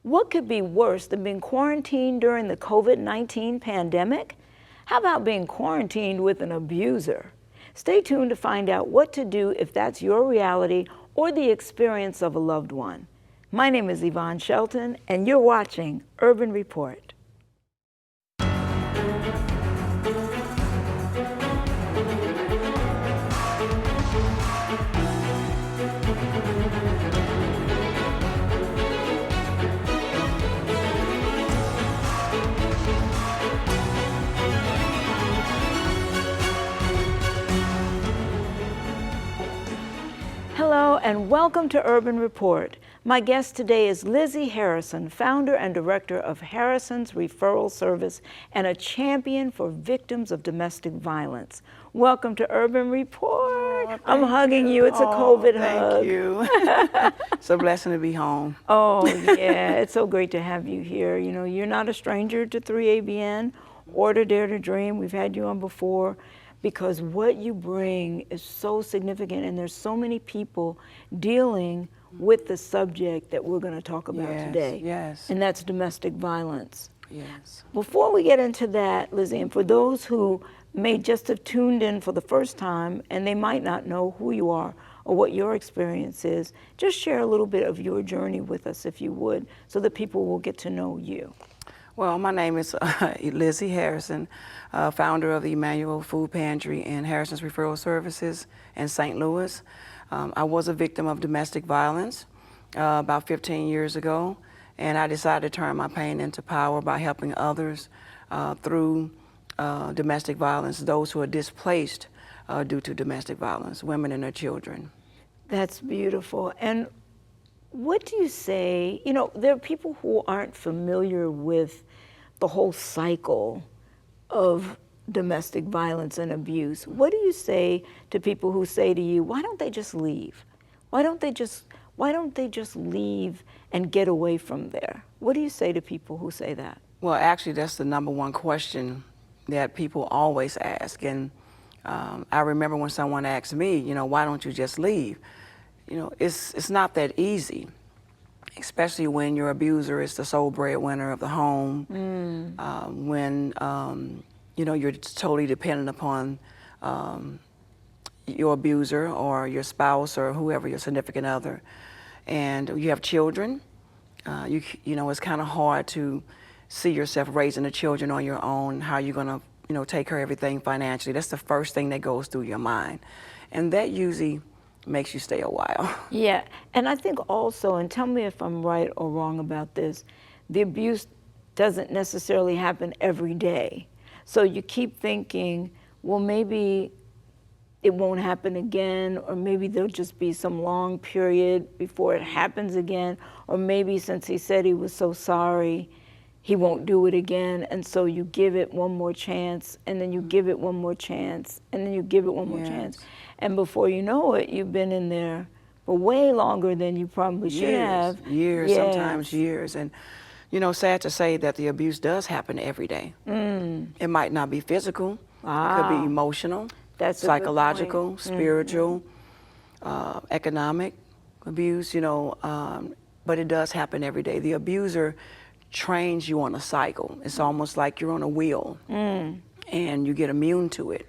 What could be worse than being quarantined during the COVID-19 pandemic? How about being quarantined with an abuser? Stay tuned to find out what to do if that's your reality or the experience of a loved one. My name is Yvonne Shelton, and you're watching Urban Report. Hello and welcome to Urban Report. My guest today is Lizzie Harrison, founder and director of Harrison's Referral Service and a champion for victims of domestic violence. Welcome to Urban Report. Oh, I'm hugging you. It's a COVID hug. Thank you. It's a blessing to be home. Oh, yeah. It's so great to have you here. You know, you're not a stranger to 3ABN or to Dare to Dream. We've had you on before, because what you bring is so significant, and there's so many people dealing with the subject that we're going to talk about today. Yes. And that's domestic violence. Yes. Before we get into that, Lizzie, and for those who may just have tuned in for the first time and they might not know who you are or what your experience is, just share a little bit of your journey with us, if you would, so that people will get to know you. Well, my name is Lizzie Harrison, founder of the Emmanuel Food Pantry and Harrison's Referral Services in St. Louis. I was a victim of domestic violence about 15 years ago, and I decided to turn my pain into power by helping others through domestic violence, those who are displaced due to domestic violence, women and their children. That's beautiful. And what do you say, you know, there are people who aren't familiar with the whole cycle of domestic violence and abuse. What do you say to people who say to you, why don't they just leave? Why don't they just leave and get away from there? What do you say to people who say that? Well, actually, that's the number one question that people always ask. And I remember when someone asked me, you know, why don't you just leave? You know, it's not that easy, especially when your abuser is the sole breadwinner of the home, when, you know, you're totally dependent upon your abuser or your spouse or whoever, your significant other, and you have children. You know, it's kind of hard to see yourself raising the children on your own, how you're going to, you know, take care of everything financially. That's the first thing that goes through your mind. And that usually makes you stay a while. Yeah, and I think also, and tell me if I'm right or wrong about this, the abuse doesn't necessarily happen every day. So you keep thinking, well, maybe it won't happen again, or maybe there'll just be some long period before it happens again, or maybe since he said he was so sorry, he won't do it again, and so you give it one more chance, and then you give it one more chance, and then you give it one more chance. And before you know it, you've been in there for way longer than you probably should have. Years, sometimes years. And, you know, sad to say that the abuse does happen every day. It might not be physical. It could be emotional, psychological, spiritual, economic abuse, you know, but it does happen every day. The abuser trains you on a cycle. It's almost like you're on a wheel and you get immune to it.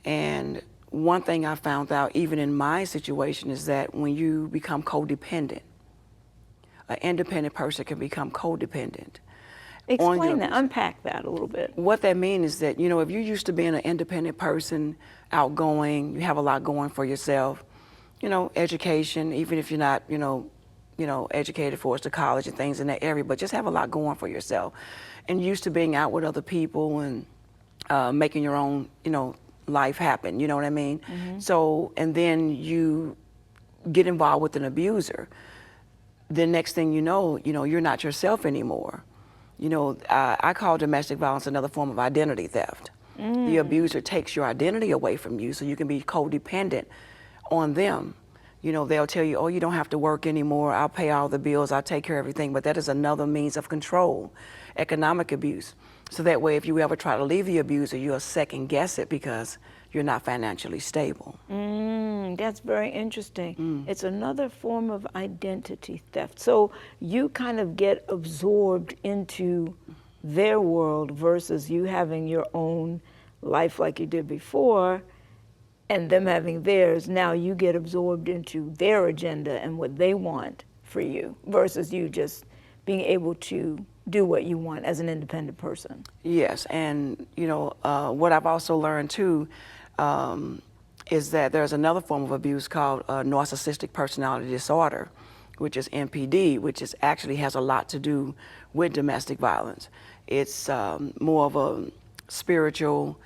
And one thing I found out, even in my situation, is that when you become codependent, an independent person can become codependent. Explain that, unpack that a little bit. What that means is that, you know, if you're used to being an independent person, outgoing, you have a lot going for yourself, you know, education, even if you're not, you know, educated for us to college and things in that area, but just have a lot going for yourself. And used to being out with other people and making your own, you know, life happen, you know what I mean? So, and then you get involved with an abuser. The next thing you know, you're not yourself anymore. You know, I call domestic violence another form of identity theft. The abuser takes your identity away from you so you can be codependent on them. You know, they'll tell you, oh, you don't have to work anymore, I'll pay all the bills, I'll take care of everything, but that is another means of control, economic abuse. So that way, if you ever try to leave the abuser, you'll second guess it because you're not financially stable. That's very interesting. It's another form of identity theft. So you kind of get absorbed into their world versus you having your own life like you did before and them having theirs. Now you get absorbed into their agenda and what they want for you versus you just being able to do what you want as an independent person. Yes, and you know, what I've also learned too is that there's another form of abuse called narcissistic personality disorder, which is NPD, which is actually has a lot to do with domestic violence. It's more of a spiritual,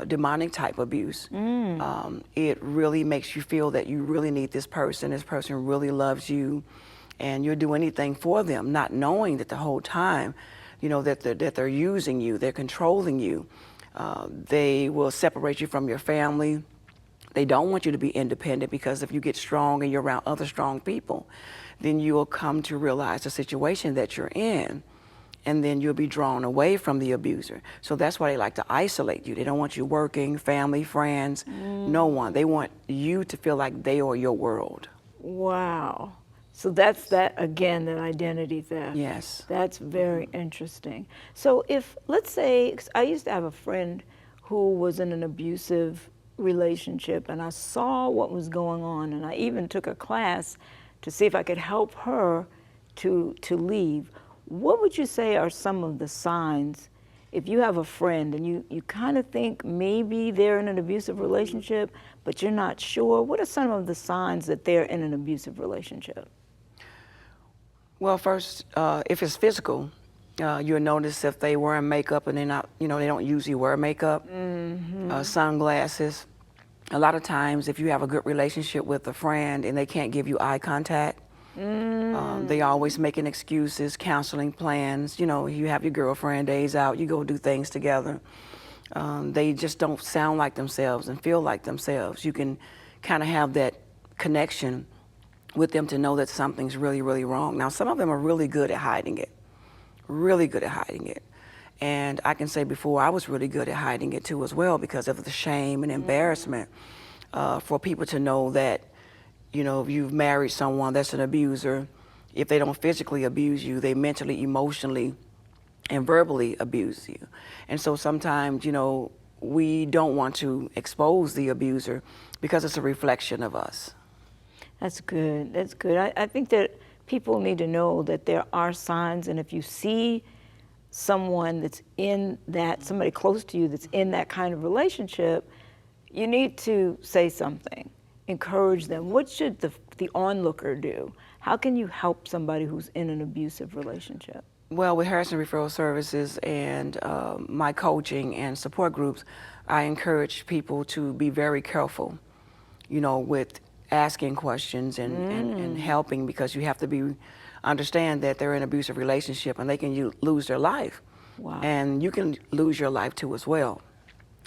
demonic type abuse. It really makes you feel that you really need this person really loves you, and you'll do anything for them, not knowing that the whole time, you know, that they're using you, they're controlling you. They will separate you from your family. They don't want you to be independent, because if you get strong and you're around other strong people, then you will come to realize the situation that you're in, and then you'll be drawn away from the abuser. So that's why they like to isolate you. They don't want you working, family, friends, no one. They want you to feel like they are your world. Wow. So that's that, again, that identity theft. Yes. That's very interesting. So if, let's say, 'cause I used to have a friend who was in an abusive relationship, and I saw what was going on, and I even took a class to see if I could help her to leave. What would you say are some of the signs if you have a friend and you kind of think maybe they're in an abusive relationship, but you're not sure? What are some of the signs that they're in an abusive relationship? Well, first, if it's physical, you'll notice if they wearing makeup and they're not, you know, they don't usually wear makeup, sunglasses. A lot of times, if you have a good relationship with a friend and they can't give you eye contact, they always making excuses, counseling plans. You know, you have your girlfriend days out, you go do things together. They just don't sound like themselves and feel like themselves. You can kind of have that connection with them to know that something's really, really wrong. Now, some of them are really good at hiding it, really good at hiding it. And I can say before, I was really good at hiding it too as well, because of the shame and embarrassment for people to know that, you know, if you've married someone that's an abuser, if they don't physically abuse you, they mentally, emotionally, and verbally abuse you. And so sometimes, you know, we don't want to expose the abuser because it's a reflection of us. That's good. That's good. I think that people need to know that there are signs, and if you see someone that's in that, somebody close to you that's in that kind of relationship, you need to say something, encourage them. What should the onlooker do? How can you help somebody who's in an abusive relationship? Well, with Harrison Referral Services and my coaching and support groups, I encourage people to be very careful, you know, with asking questions and helping, because you have to understand that they're in an abusive relationship and they can lose their life. Wow. And you can lose your life too as well.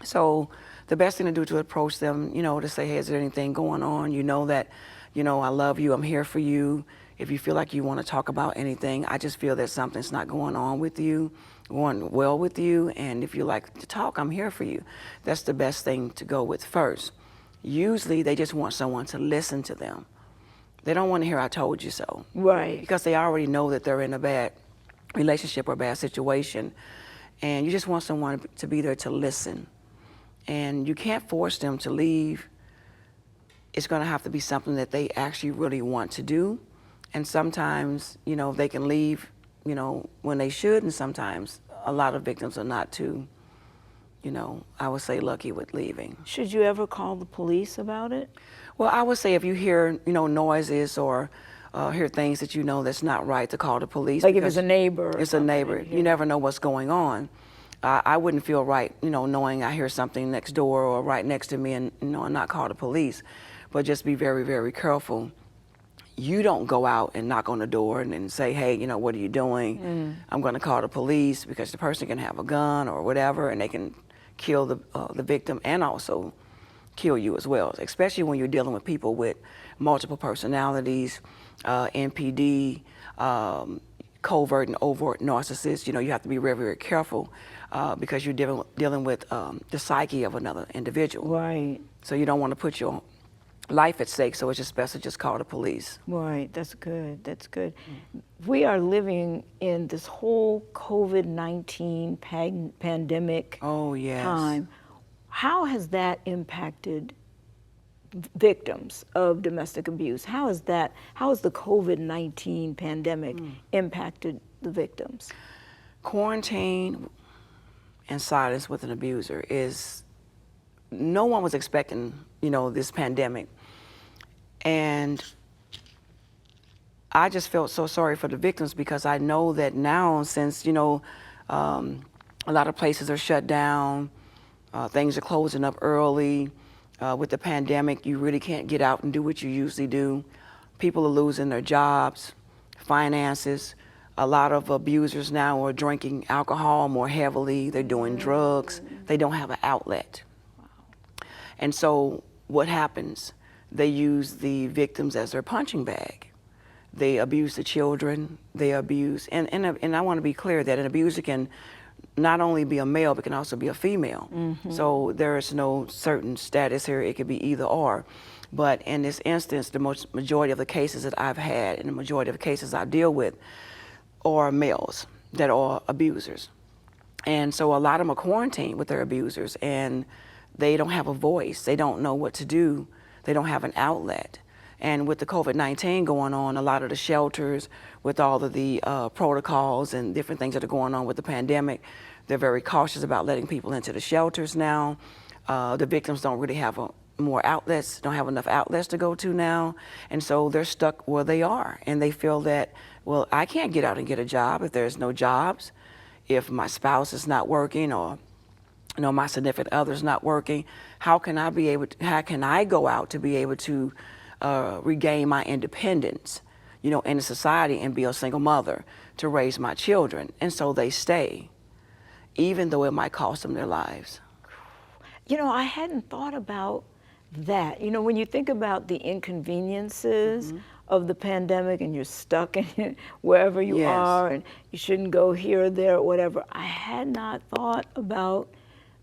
So the best thing to do is to approach them, you know, to say, hey, is there anything going on? You know that, you know, I love you, I'm here for you. If you feel like you want to talk about anything, I just feel that something's not going on with you, going well with you, and if you like to talk, I'm here for you. That's the best thing to go with first. Usually they just want someone to listen to them. They don't want to hear I told you so. Right. Because they already know that they're in a bad relationship or a bad situation. And you just want someone to be there to listen. And you can't force them to leave. It's going to have to be something that they actually really want to do. And sometimes, you know, they can leave, you know, when they should, and sometimes a lot of victims are not too, you know, I would say lucky with leaving. Should you ever call the police about it? Well, I would say if you hear, you know, noises or hear things that you know that's not right, to call the police. Like if it's a neighbor. It's a neighbor. You never know what's going on. I wouldn't feel right, you know, knowing I hear something next door or right next to me and, you know, and not call the police. But just be very, very careful. You don't go out and knock on the door and say, hey, you know, what are you doing? I'm going to call the police, because the person can have a gun or whatever, and they can kill the victim and also kill you as well, especially when you're dealing with people with multiple personalities, NPD, covert and overt narcissists, you have to be very, very careful because you're dealing with the psyche of another individual. Right. So you don't want to put your life at stake, so it's just best to just call the police. Right, that's good, that's good. We are living in this whole COVID-19 pandemic Oh, yes. time. How has that impacted victims of domestic abuse? How has the COVID-19 pandemic impacted the victims? Quarantine and silence with an abuser is, no one was expecting, this pandemic. And I just felt so sorry for the victims because I know that now, since, a lot of places are shut down, things are closing up early. With the pandemic, you really can't get out and do what you usually do. People are losing their jobs, finances. A lot of abusers now are drinking alcohol more heavily. They're doing drugs. They don't have an outlet. And so what happens? They use the victims as their punching bag. They abuse the children. They abuse, and I want to be clear that an abuser can not only be a male, but can also be a female. So there is no certain status here. It could be either or. But in this instance, the majority of the cases that I've had and the majority of the cases I deal with are males that are abusers. And so a lot of them are quarantined with their abusers, and they don't have a voice. They don't know what to do. They don't have an outlet. And with the COVID-19 going on, a lot of the shelters, with all of the protocols and different things that are going on with the pandemic, they're very cautious about letting people into the shelters now. The victims don't really have more outlets, don't have enough outlets to go to now. And so they're stuck where they are. And they feel that, well, I can't get out and get a job if there's no jobs, if my spouse is not working, or my significant other's not working. How can I go out to be able to regain my independence, in a society, and be a single mother to raise my children? And so they stay, even though it might cost them their lives. I hadn't thought about that. When you think about the inconveniences of the pandemic and you're stuck in wherever you are and you shouldn't go here or there or whatever, I had not thought about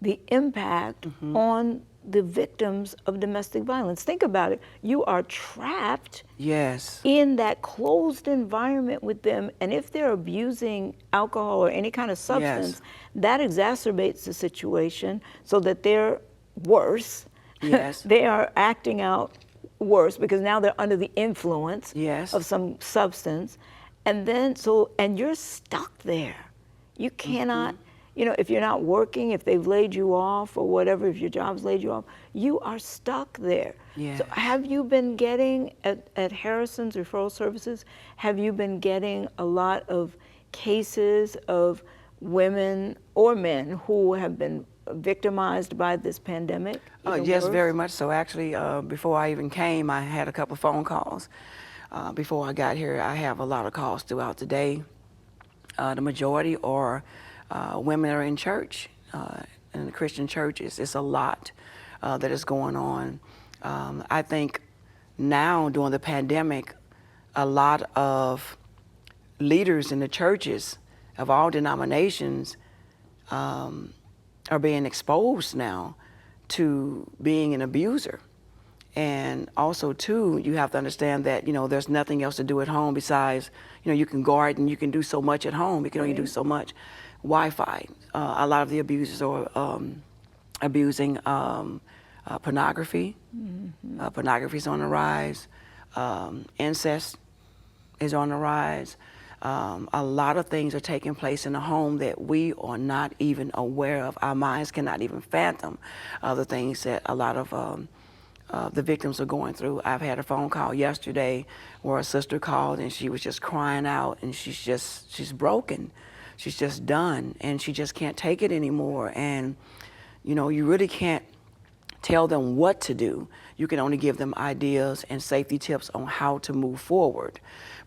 the impact on the victims of domestic violence. Think about it. You are trapped in that closed environment with them, and if they're abusing alcohol or any kind of substance, that exacerbates the situation so that they're worse. They are acting out worse because now they're under the influence of some substance. And then, and you're stuck there. You cannot, if you're not working, if they've laid you off or whatever, if your job's laid you off, you are stuck there. So have you been getting, at Harrison's Referral Services, have you been getting a lot of cases of women or men who have been victimized by this pandemic? Yes, very much so. Actually, before I even came, I had a couple of phone calls. Before I got here, I have a lot of calls throughout the day. The majority are women that are in church, in the Christian churches. It's a lot that is going on. I think now, during the pandemic, a lot of leaders in the churches of all denominations are being exposed now to being an abuser. And also, too, you have to understand that, there's nothing else to do at home besides, you can garden, you can do so much at home, you can only do so much. Wi-Fi. A lot of the abusers are abusing pornography. Pornography is on the rise. Incest is on the rise. A lot of things are taking place in the home that we are not even aware of. Our minds cannot even fathom the things that a lot of the victims are going through. I've had a phone call yesterday where a sister called and she was just crying out, and she's broken. She's just done, and she just can't take it anymore. And, you really can't tell them what to do. You can only give them ideas and safety tips on how to move forward.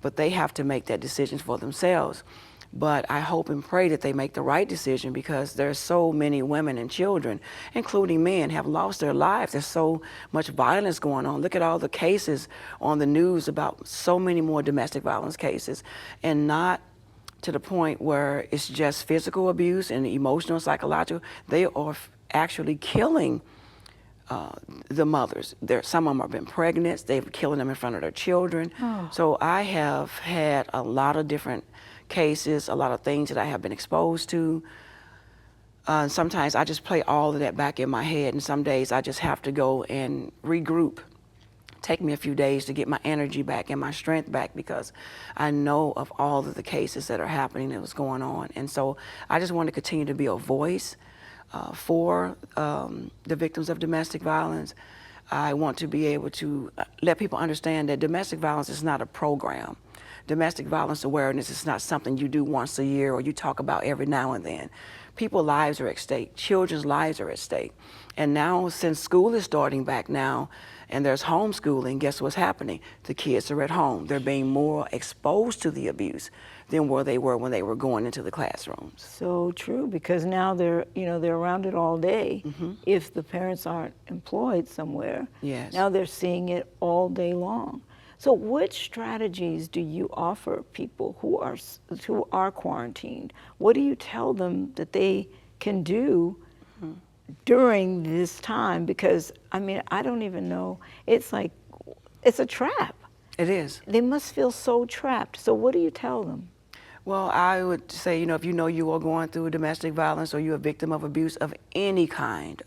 But they have to make that decision for themselves. But I hope and pray that they make the right decision, because there's so many women and children, including men, have lost their lives. There's so much violence going on. Look at all the cases on the news about so many more domestic violence cases, and not to the point where it's just physical abuse and emotional, psychological. They are actually killing the mothers. Some of them have been pregnant. They've killing them in front of their children. Oh. So I have had a lot of different cases, a lot of things that I have been exposed to. Sometimes I just play all of that back in my head, and some days I just have to go and regroup. Take me a few days to get my energy back and my strength back, because I know of all of the cases that are happening and what's going on. And so I just want to continue to be a voice for the victims of domestic violence. I want to be able to let people understand that domestic violence is not a program. Domestic violence awareness is not something you do once a year or you talk about every now and then. People's lives are at stake. Children's lives are at stake. And now, since school is starting back now, and there's homeschooling, guess what's happening? The kids are at home. They're being more exposed to the abuse than where they were when they were going into the classrooms. So true, because now they're around it all day. If the parents aren't employed somewhere, Yes. now they're seeing it all day long. So what strategies do you offer people who are quarantined? What do you tell them that they can do during this time? Because, I mean, I don't even know. It's like, it's a trap. It is. They must feel so trapped. So what do you tell them? Well, I would say, if you are going through domestic violence or you're a victim of abuse of any kind,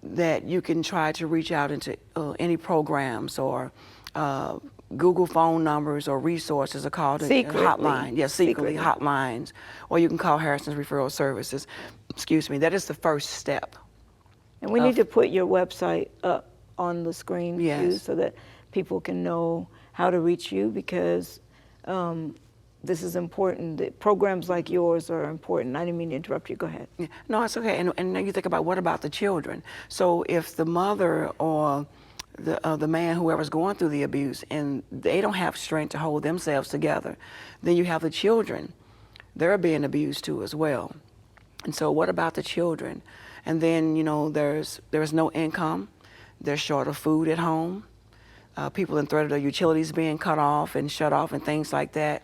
that you can try to reach out into any programs or Google phone numbers or resources are called Secretly. hotline. Yes, secretly hotlines. Or you can call Harrison's Referral Services. Excuse me. That is the first step. And we need to put your website up on the screen too, Yes. so that people can know how to reach you, because this is important. The programs like yours are important. I didn't mean to interrupt you. Go ahead. Yeah. No, it's okay. And then you think about, what about the children? So if the mother or the man, whoever's going through the abuse, and they don't have strength to hold themselves together, then you have the children. They're being abused too as well. And so what about the children? And then, there's no income. They're short of food at home. People in threat of their utilities being cut off and shut off and things like that.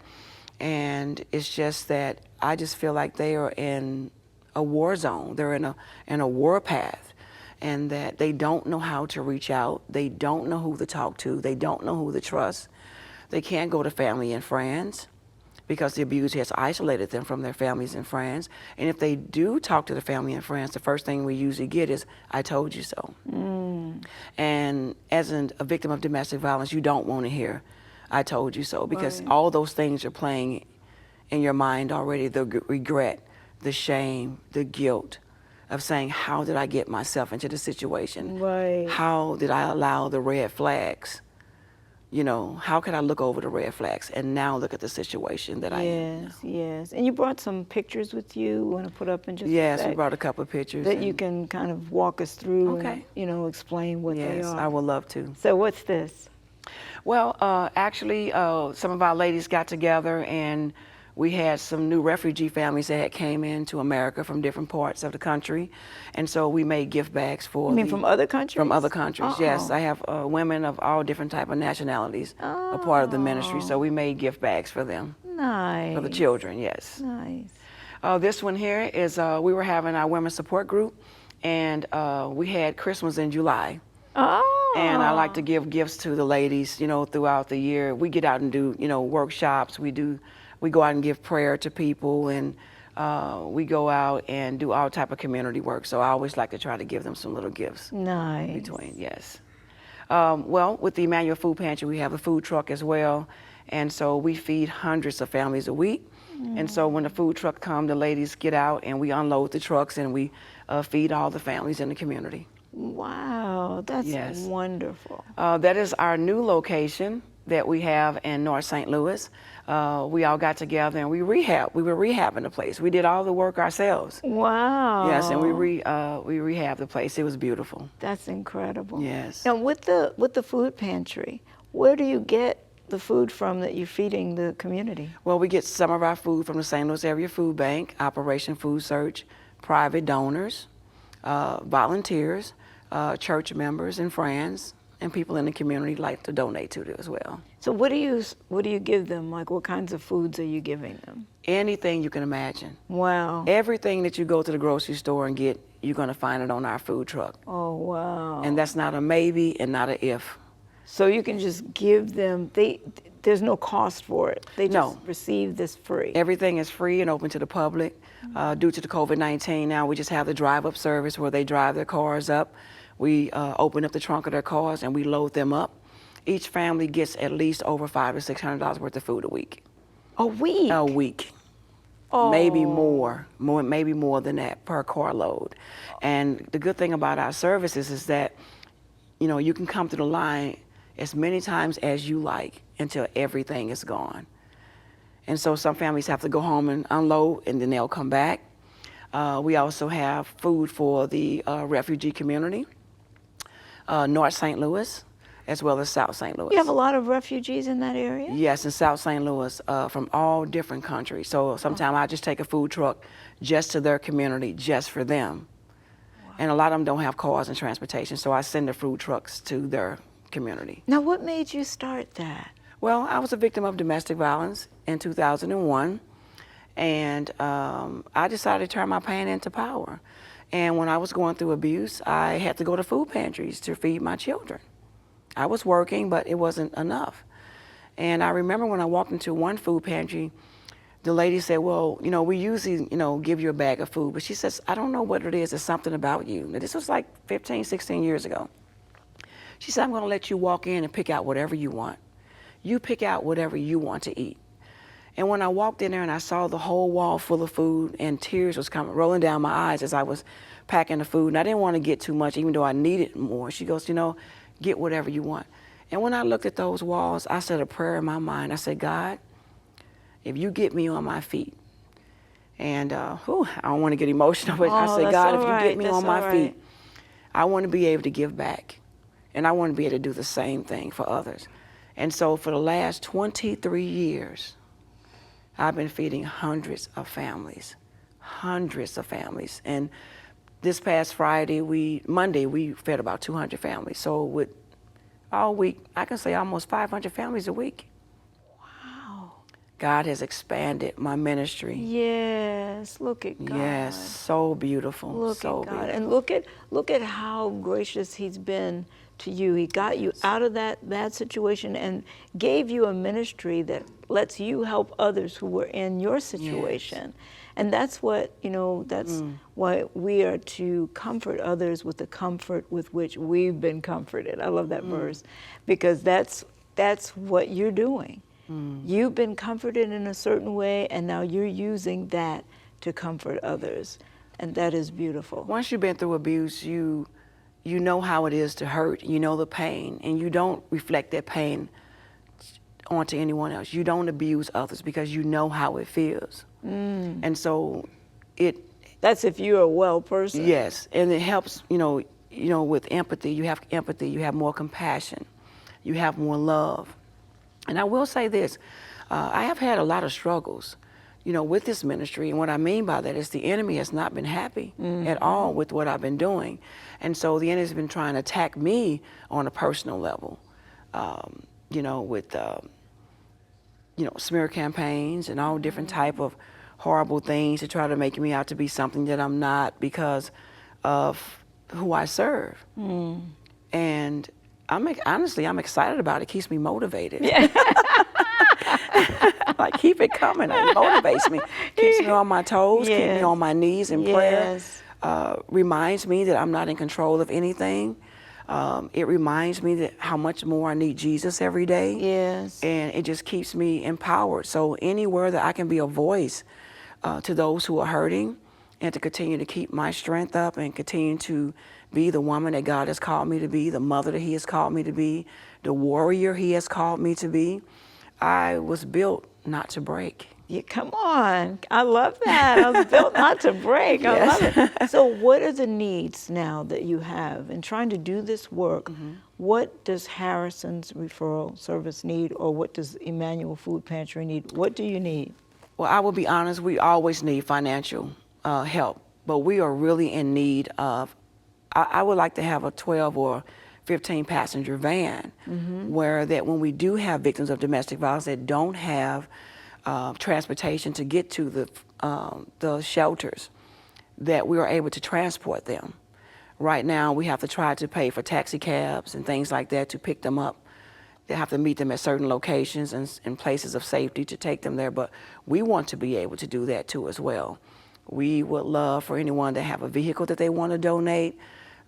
And it's just that I just feel like they are in a war zone. They're in a war path, and that they don't know how to reach out. They don't know who to talk to. They don't know who to trust. They can't go to family and friends because the abuse has isolated them from their families and friends. And if they do talk to the family and friends, the first thing we usually get is, "I told you so." And as a victim of domestic violence, you don't want to hear, "I told you so," because all those things are playing in your mind already. The regret, the shame, the guilt of saying, how did I get myself into the situation? Right. How did I allow the red flags? How could I look over the red flags and now look at the situation that I am now? Yes. And you brought some pictures with you. Want to put up in just a Yes, sec, we brought a couple of pictures. that you can kind of walk us through Okay. and, explain what they Yes, are. I would love to. So what's this? Well, actually, some of our ladies got together, and we had some new refugee families that came into America from different parts of the country. And so we made gift bags for You mean from other countries? From other countries, yes. Oh. I have women of all different type of nationalities a part of the ministry. So we made gift bags for them, Nice. for the children, yes. Nice. This one here is, we were having our women's support group, and we had Christmas in July. Oh. And I like to give gifts to the ladies, throughout the year. We get out and do, workshops. We go out and give prayer to people, and we go out and do all type of community work. So I always like to try to give them some little gifts. Nice. Between, yes. Well, with the Emmanuel Food Pantry, we have a food truck as well. And so we feed hundreds of families a week. And so when the food truck comes, the ladies get out and we unload the trucks and we feed all the families in the community. Wow, that's Yes. wonderful. That is our new location that we have in North St. Louis. We all got together and we were rehabbing the place. We did all the work ourselves. Wow. Yes, and we rehabbed the place. It was beautiful. That's incredible. Yes. Now with the food pantry, where do you get the food from that you're feeding the community? Well, we get some of our food from the St. Louis Area Food Bank, Operation Food Search, private donors, volunteers, church members and friends, and people in the community like to donate to it as well. So what do you give them? Like, what kinds of foods are you giving them? Anything you can imagine. Wow. Everything that you go to the grocery store and get, you're going to find it on our food truck. Oh, wow. And that's not a maybe and not a if. So you can just give them, there's no cost for it. They just No. receive this free. Everything is free and open to the public. Due to the COVID-19 now, we just have the drive-up service where they drive their cars up. We open up the trunk of their cars and we load them up. Each family gets at least over $500 to $600 worth of food a week. A week? A week. Oh. Maybe maybe more than that per car load. And the good thing about our services is that, you know, you can come to the line as many times as you like until everything is gone. And so some families have to go home and unload, and then they'll come back. We also have food for the refugee community, North St. Louis, as well as South St. Louis. You have a lot of refugees in that area? Yes, in South St. Louis, from all different countries. So sometimes I just take a food truck just to their community, just for them. Wow. And a lot of them don't have cars and transportation, so I send the food trucks to their community. Now, what made you start that? Well, I was a victim of domestic violence in 2001, and I decided to turn my pain into power. And when I was going through abuse, I had to go to food pantries to feed my children. I was working, but it wasn't enough. And I remember when I walked into one food pantry, the lady said, well, you know, we usually, you know, give you a bag of food. But she says, I don't know what it is. It's something about you. Now, this was like 15, 16 years ago. She said, I'm going to let you walk in and pick out whatever you want. You pick out whatever you want to eat. And when I walked in there and I saw the whole wall full of food and tears was coming, rolling down my eyes as I was packing the food. And I didn't want to get too much, even though I needed more. She goes, you know, get whatever you want. And when I looked at those walls, I said a prayer in my mind. I said, God, if you get me on my feet, and I don't want to get emotional, but I said, God, if you get me on my feet, I want to be able to give back. And I want to be able to do the same thing for others. And so for the last 23 years, I've been feeding hundreds of families. And this past Monday, we fed about 200 families. So with all week, I can say almost 500 families a week. Wow. God has expanded my ministry. Yes, look at God. Yes, so beautiful. Look so at God. beautiful. And look at how gracious He's been to you. He got you out of that bad situation and gave you a ministry that lets you help others who were in your situation. Yes. And that's what, you know, that's why we are to comfort others with the comfort with which we've been comforted. I love that verse, because that's what you're doing. You've been comforted in a certain way, and now you're using that to comfort others. And that is beautiful. Once you've been through abuse, you know how it is to hurt, you know the pain, and you don't reflect that pain onto anyone else. You don't abuse others because you know how it feels. And so that's if you're a well person. Yes, and it helps, you know, with empathy, you have more compassion, you have more love. And I will say this, I have had a lot of struggles, you know, with this ministry. And what I mean by that is the enemy has not been happy at all with what I've been doing. And so the enemy has been trying to attack me on a personal level, you know, with, you know, smear campaigns and all different type of horrible things to try to make me out to be something that I'm not because of who I serve. And honestly, I'm excited about it. It keeps me motivated. Yeah. Like, keep it coming. It motivates me. Keeps me on my toes, keep me on my knees in prayer. Reminds me that I'm not in control of anything. It reminds me that how much more I need Jesus every day. Yes. And it just keeps me empowered. So anywhere that I can be a voice to those who are hurting, and to continue to keep my strength up and continue to be the woman that God has called me to be, the mother that He has called me to be, the warrior He has called me to be. I was built not to break. Yeah, come on. I love that. I was built not to break. I love it. So what are the needs now that you have in trying to do this work? What does Harrison's referral service need, or what does Emmanuel Food Pantry need? What do you need? Well, I will be honest, we always need financial help, but we are really in need of, I would like to have a 12 or 15-passenger van, where that when we do have victims of domestic violence that don't have transportation to get to the shelters, that we are able to transport them. Right now, we have to try to pay for taxi cabs and things like that to pick them up. They have to meet them at certain locations and places of safety to take them there, but we want to be able to do that too as well. We would love for anyone to have a vehicle that they want to donate,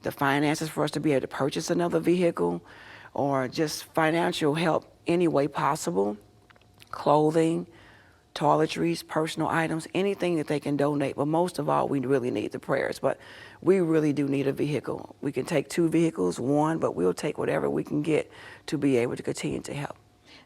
the finances for us to be able to purchase another vehicle, or just financial help any way possible, clothing, toiletries, personal items, anything that they can donate. But most of all, we really need the prayers. But we really do need a vehicle. We can take 2 vehicles, 1, but we'll take whatever we can get to be able to continue to help.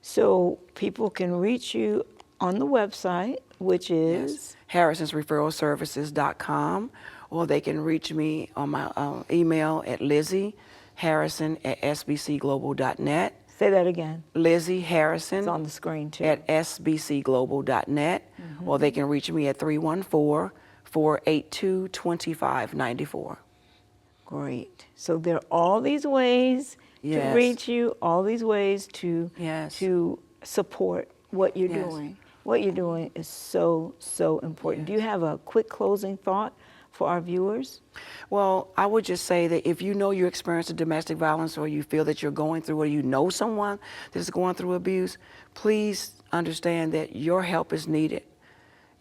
So people can reach you on the website, which is? Harrison'sReferralServices.com, or they can reach me on my email at Lizzie Harrison at sbcglobal.net. Say that again. Lizzie Harrison. It's on the screen too. At sbcglobal.net, or they can reach me at 314-482-2594. Great. So there are all these ways to reach you, all these ways to support what you're doing. What you're doing is so, so important. Do you have a quick closing thought for our viewers? Well, I would just say that if you know you experienced domestic violence, or you feel that you're going through, or you know someone that's going through abuse, please understand that your help is needed.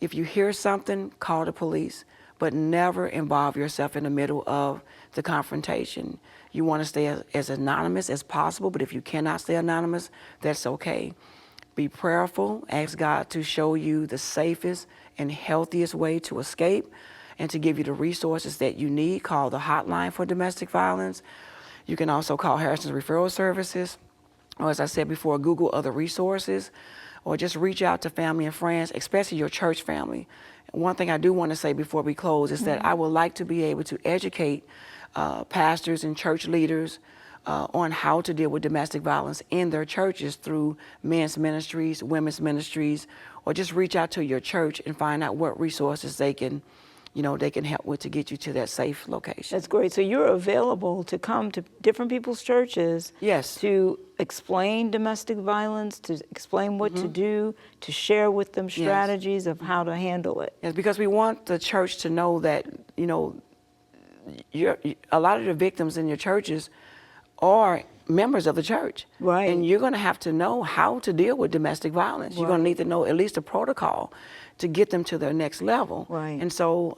If you hear something, call the police, but never involve yourself in the middle of the confrontation. You want to stay as anonymous as possible, but if you cannot stay anonymous, that's okay. Be prayerful, ask God to show you the safest and healthiest way to escape, and to give you the resources that you need. Call the hotline for domestic violence. You can also call Harrison's Referral Services, or as I said before, Google other resources, or just reach out to family and friends, especially your church family. One thing I do want to say before we close is that I would like to be able to educate pastors and church leaders on how to deal with domestic violence in their churches through men's ministries, women's ministries, or just reach out to your church and find out what resources they can help with to get you to that safe location. That's great. So you're available to come to different people's churches. Yes. To explain domestic violence, to explain what to do, to share with them strategies of how to handle it. Yes, because we want the church to know that, a lot of the victims in your churches are members of the church. Right. And you're going to have to know how to deal with domestic violence. You're going to need to know at least a protocol to get them to their next level. Right. And so,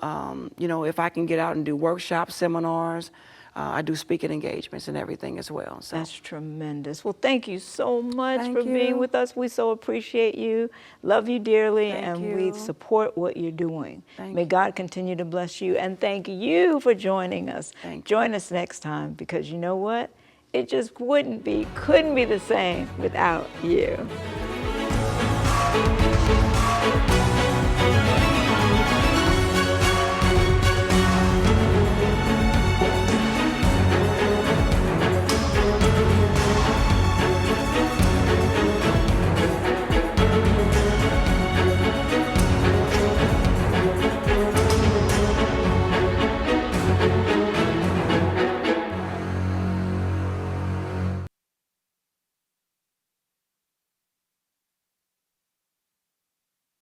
if I can get out and do workshops, seminars, I do speaking engagements and everything as well. So. That's tremendous. Well, thank you so much Thank for being you. with us. We so appreciate you, love you dearly, Thank and you. we support what you're doing. Thank May you. God continue to bless you, and thank you for joining us. Thank you. Join us next time, because you know what? It just couldn't be the same without you.